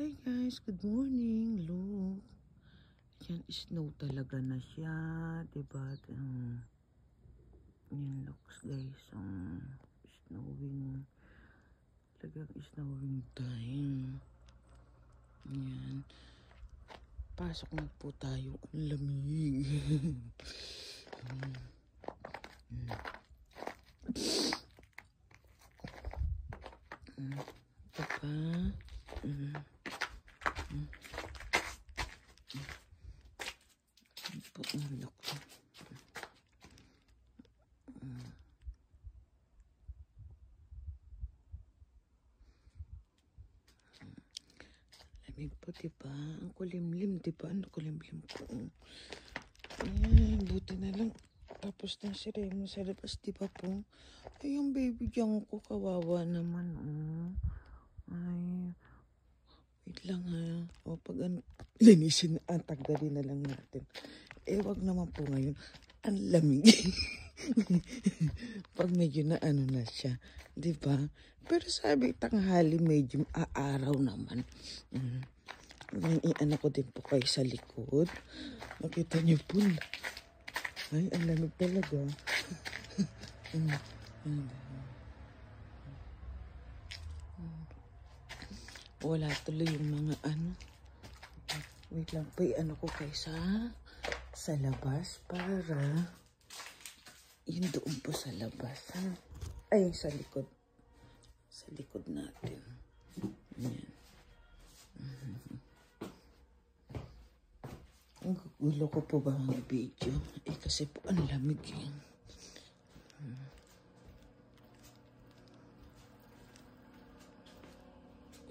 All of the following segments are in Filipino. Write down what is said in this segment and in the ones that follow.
Hi guys, good morning. Look, yan, snow talaga na siya, diba? Yan, looks guys, snowing, talagang snowing time. Yan, pasok na po tayo, ang lamig. Diba? Look. Lamig po, diba? Ang kulimlim, diba? Ang kulimlim po. Ayan, buti na lang. Tapos na si Remo sa labas, diba po? Ay, yung baby dyan ko, kawawa naman, oh. Ay, wait lang ha. O, pag linisin na, tagdalin na lang natin. Eh, wag naman po ngayon. Ang lamig. Pag medyo na ano na siya. Diba? Pero sabi, tanghali medyo aaraw naman. Iyan ko din po kayo sa likod. Makita niyo po. Ay, ang lamig talaga. Wala tuloy yung mga ano. Wait lang po, ano ko kayo sa labas para yun doon po sa labas, ha? Ay, sa likod. Sa likod natin. Ayan. Ang gulo ko po ba ang video? Eh, kasi po ang lamig eh.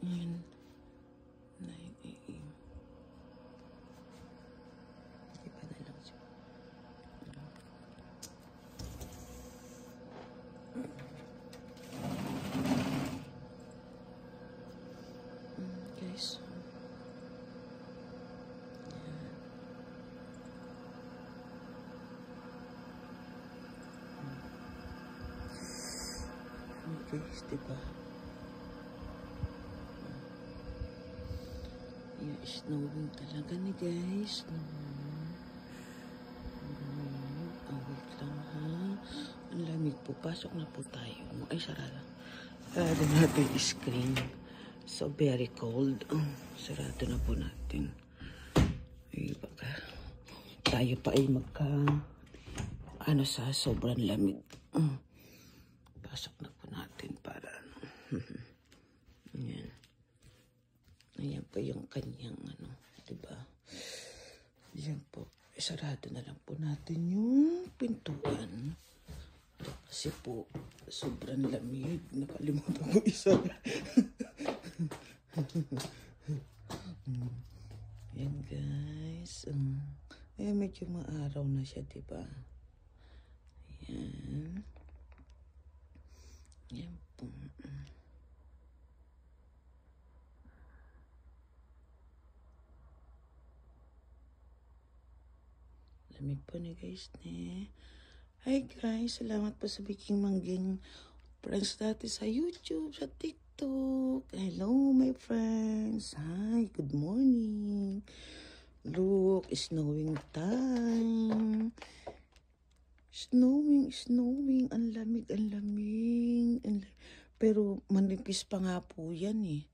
Ayan. 9 AM. Iba na lang siya. Guys. Guys, diba? Yeah, snowing talaga ni guys. Wait lang ha. Ang lamig po. Pasok na po tayo. Ay, sarado. Sarado natin yung screen. So, very cold. Sarado na po natin. Ay, baka tayo pa ay ano sa sobrang lamig. Pasok na po natin para Ayan. Ayan po yung kanyang ano, diba? Ayan po. Sarado na lang po natin yung pintuan. Kasi po, sobrang lamig. Nakalimutan ko isa. Ayan guys. Ayan, medyo maaraw na siya, diba? Ayan. Ayan po. Lamig po ni guys ne. Hi guys, salamat po sa Biking Mangging friends dati sa YouTube, sa TikTok. Hello my friends. Hi, good morning. Look, snowing time. Snowing. Ang lamig. Pero manipis pa nga po yan eh.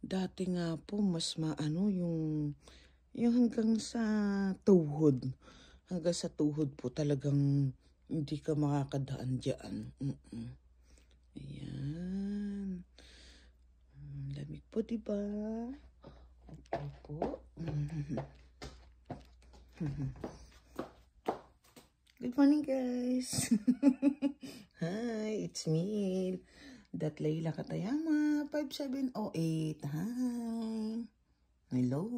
Dati nga po, mas maano yung hanggang sa tuhod. Hanggang sa tuhod po talagang hindi ka makakadaan dyan. Ayan. Lamig po, diba? Okay po. Good morning, guys. Hi, it's me. That Layla Katayama, 5708. Hi. Hello.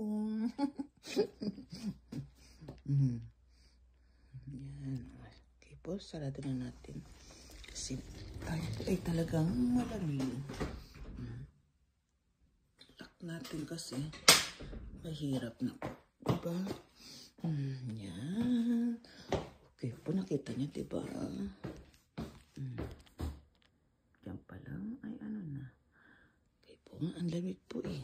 Yan. Okay po, sarado na natin. Kasi tayo ay talagang malamig. Lock natin kasi mahirap na po. Diba? Yan. Okay po, nakita niyo, diba? Diyan pa lang, ay ano na. Okay po, ang lamig po eh.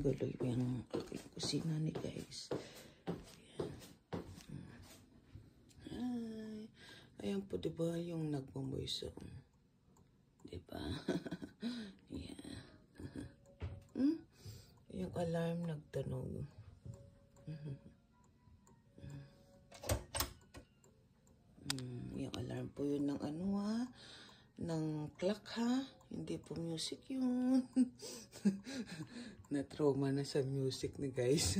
gulo yung aking kusina ni guys. Ay, ayan po diba yung nagmamoiso. Diba? Yeah. Yung alarm nagtunog. Yung alarm po yun ng ano ha, ng clock ha, hindi po music yun. Na-trauma na sa music ni guys.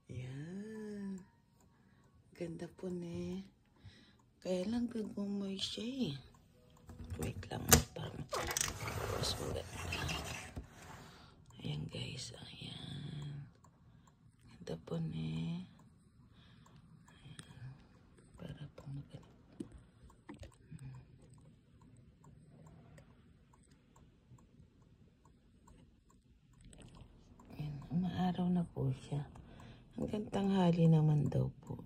Yan. Ganda po ne. Kaya lang gagawin siya eh. Wait lang, parang mas maganda. Ayan guys, ayan. Ganda po ne. Para po maganda. Ayan, umaaraw na po siya. Hanggang tanghali naman daw po.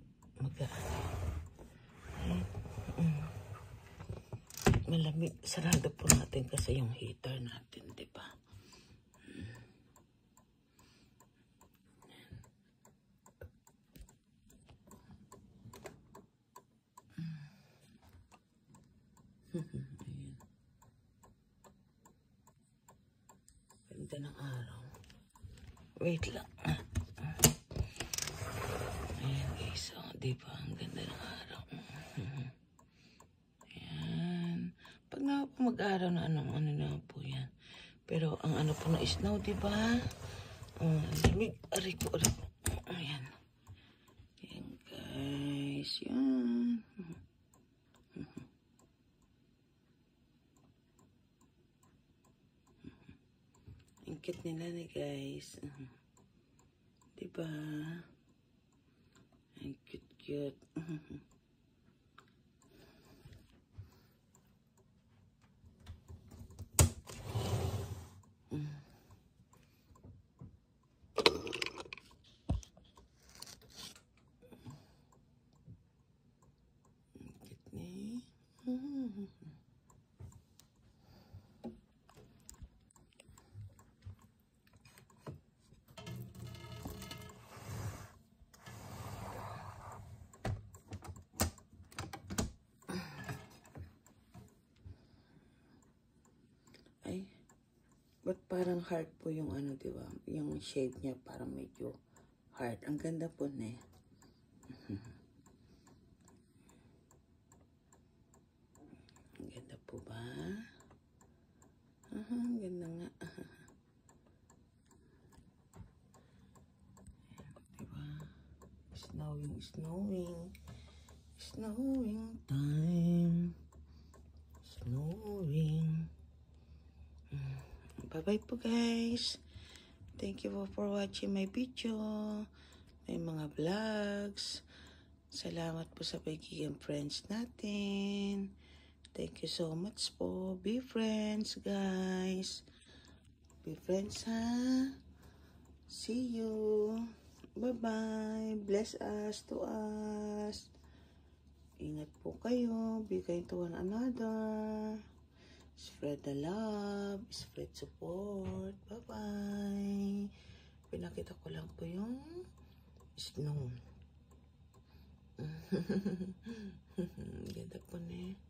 Malamig. Sarado po natin kasi yung heater natin, di ba? Ganda ng araw. Wait lang. Ayan guys, oh, di ba? Ang ganda ng araw. Ayan. Pag na po mag-araw na ano na po yan. Pero ang ano po na snow, di ba? Lamig. Aray ko. Ayan. Ayan guys. Yan. Ang cute nila ni guys. Diba? Ang cute. Ay, ba't parang heart po yung ano, diba? Yung shape niya parang medyo heart. Ang ganda po na eh. Ang ganda po ba? Ang ganda nga. Diba? Snowing time. Snowing. Bye-bye po guys. Thank you for watching my video. May mga vlogs. Salamat po sa pagiging friends natin. Thank you so much po. Be friends guys. Be friends ha. See you. Bye-bye. Bless us to us. Ingat po kayo. Be kind to one another. Spread the love. Spread support. Bye-bye. Pinakita ko lang po yung snow. Ganda po na eh.